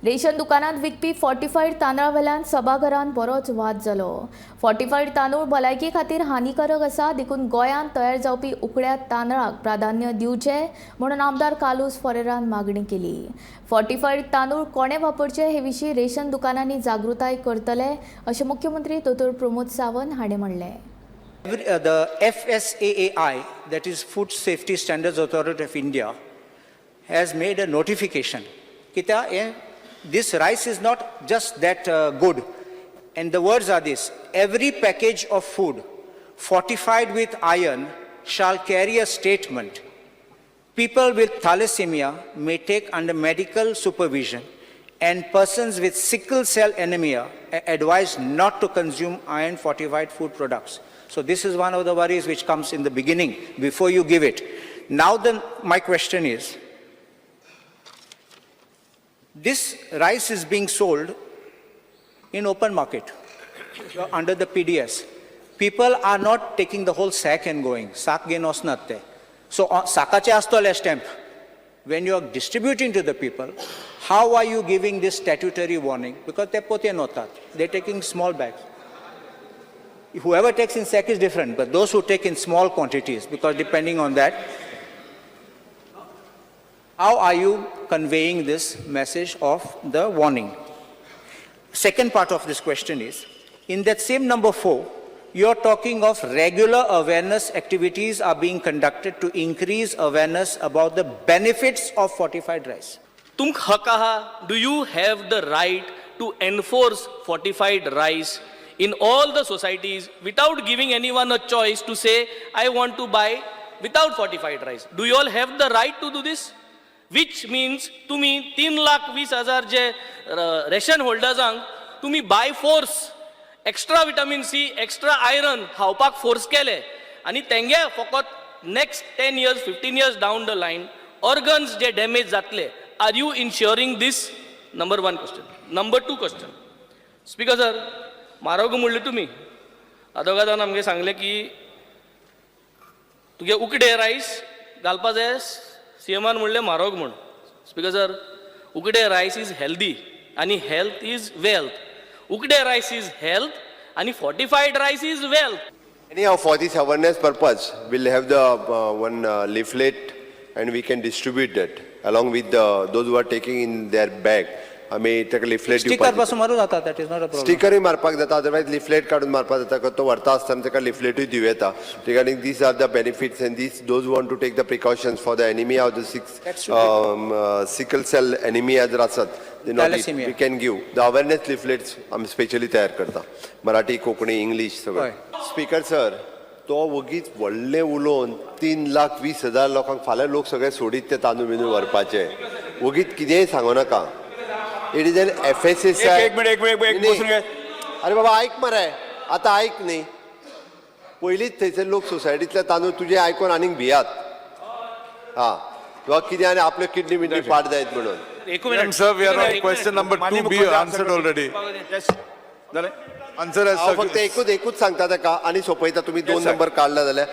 Ration दुकानात विकपी fortified तांदळावेल्यान सभाघरांत बरोच वाद जालो। फॉर्टिफाईड तांदूळ भलायकी खातीर हानिकारक आसा, देखून गोंयांत तयार जावपी उकड्या तांदळाक प्राधान्य दिवचे म्हणून आमदार कालूस फॉरेरान मागणी केली। फॉर्टिफाईड तांदूळ कोणे वापरचे हे विशीं रेशन दुकानांनी जागृताय करतले अशें मुख्यमंत्री दोतोर प्रमोद सावंत हाणें म्हणलें। The FSAAI, that is Food Safety Standards Authority of India, has made a notification. This rice is not just that good. And the words are this: every package of food fortified with iron shall carry a statement. People with thalassemia may take under medical supervision, and persons with sickle cell anemia are advised not to consume iron fortified food products. So this is one of the worries which comes in the beginning before you give it. Now my question is, this rice is being sold in open market under the PDS. People are not taking the whole sack and going. Sack gain osnatte. So sakache astole stamp. When you are distributing to the people, how are you giving this statutory warning? Because they pote notat. They're taking small bags. Whoever takes in sack is different, but those who take in small quantities, because depending on that, how are you conveying this message of the warning? Second part of this question is, in that same number 4, you're talking of regular awareness activities are being conducted to increase awareness about the benefits of fortified rice. Do you have the right to enforce fortified rice in all the societies without giving anyone a choice to say, I want to buy without fortified rice? Do you all have the right to do this? Which means तुम्ही 3,20,000 जे ration होल्डर्सांक तुम्ही by force extra vitamin C extra iron खावपाक force केले आनी तेंगे फकत next 10 years 15 years down the line organs जे डॅमेज जातले. Are you ensuring this? Number 1 question. Number 2 question. Speaker sir, म्हारग म्हणलें तुमी आदोगादान आमगे सांगले की तुगे उकडे रायस घालपा जाय. सीएमान म्हणलें म्हारग म्हण. स्पीकर सर, उकडे रायस इज हेल्दी आनी हेल्थ इज वेल्थ. उकडे रायस is health and fortified rice is wealth. Anyhow, for this awareness purpose, we'll have the one leaflet and we can distribute that along with those who are taking in their bag. आम्ही ताका leaflet sticker पासून मारू जाता, that is not a problem. स्टिकरय मारपाक जाता, otherwise leaflet काढून मारपाक जाता. तो व्हरता आसतना ताका लिफलेटूय दिव येता regarding these are the benefits and these those want to take the precautions for the anaemia of the sickle cell anaemia जर आसत we can give the awareness leaflets. आम्ही स्पेशली तयार करता, मराठी, कोंकणी, इंग्लिश सगळं. स्पीकर सर, तो वगीच व्हडलें उलोवन 3,20,000 लोकांक फाल्यां लोक सगळे सोडीत ते तांदूळ बिंदूळ व्हरपाचे. वगीत कितेंय सांगो नाका. It is an FSSAI. एक मिनिट अरे बाबा ऐक मरे, आता ऐक न्ही. पयलींच थंयसर लोक सोसायटीतले तांदूळ तुजे आयकून आनीक भियात. हा, किंवा कितें आनी आपल्यो किडनी बिडनी पाड जायत म्हणून. Sir, we are on question number 2B answered already. Answer has फक्त एकूच सांगता ताका आनी सोपयता. तुम्ही 2 नंबर काढला जाल्यार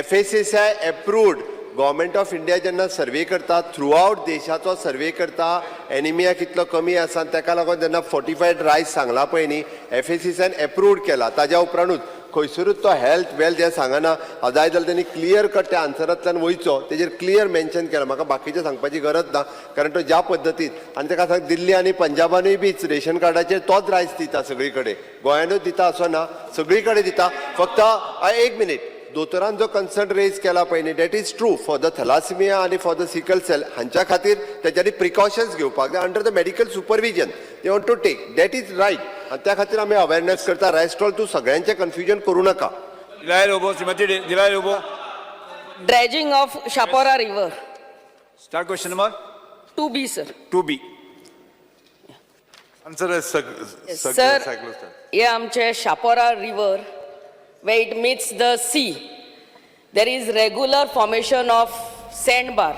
FSSAI approved. Government of India जेन्ना सर्वे करता, थ्रू आउट देशाचो सर्वे करता, एनिमिया कितलो कमी आसा, ताका लागून जेन्ना फॉर्टिफायड रायस सांगला पळय न्ही, FSSAI अप्रूव्ड केला. ताज्या उपरांतूच खंयसरूच तो हेल्थ वेल्थ हें सांगना. जाय जाल्यार त्यांनी क्लियर कट त्या आन्सरांतल्यान वयचो, तेजेर क्लियर मेन्शन केला. म्हाका बाकीचें सांगपाची गरज ना, कारण तो ज्या पद्दतीन आनी ताका सांग दिल्ली आनी पंजाबानूय बीच रेशन कार्डाचेर तोच रायस दिता सगळी कडेन. गोंयानूच दिता असो ना, सगळी कडेन दिता. फक्त एक मिनिट, दोतोरान जो कन्सर्न रेज केला पळय न्ही, that is true for the thalassemia आनी फॉर द सिकल सेल. हांच्या खातीर तेच्यानी प्रिकॉशन्स घेवपाक जाय under the medical supervision. They want to take, that is right. आनी त्या खातीर आमी अवेअरनेस करता. रेस्टॉल तूं सगळ्यांचें कन्फ्युजन करूं नाका. Dredging of Shapora River. Start question number 2B, sir. 2B. Answer is Sir, हे आमचे Shapora River, where it meets the sea, there is regular formation of sandbar.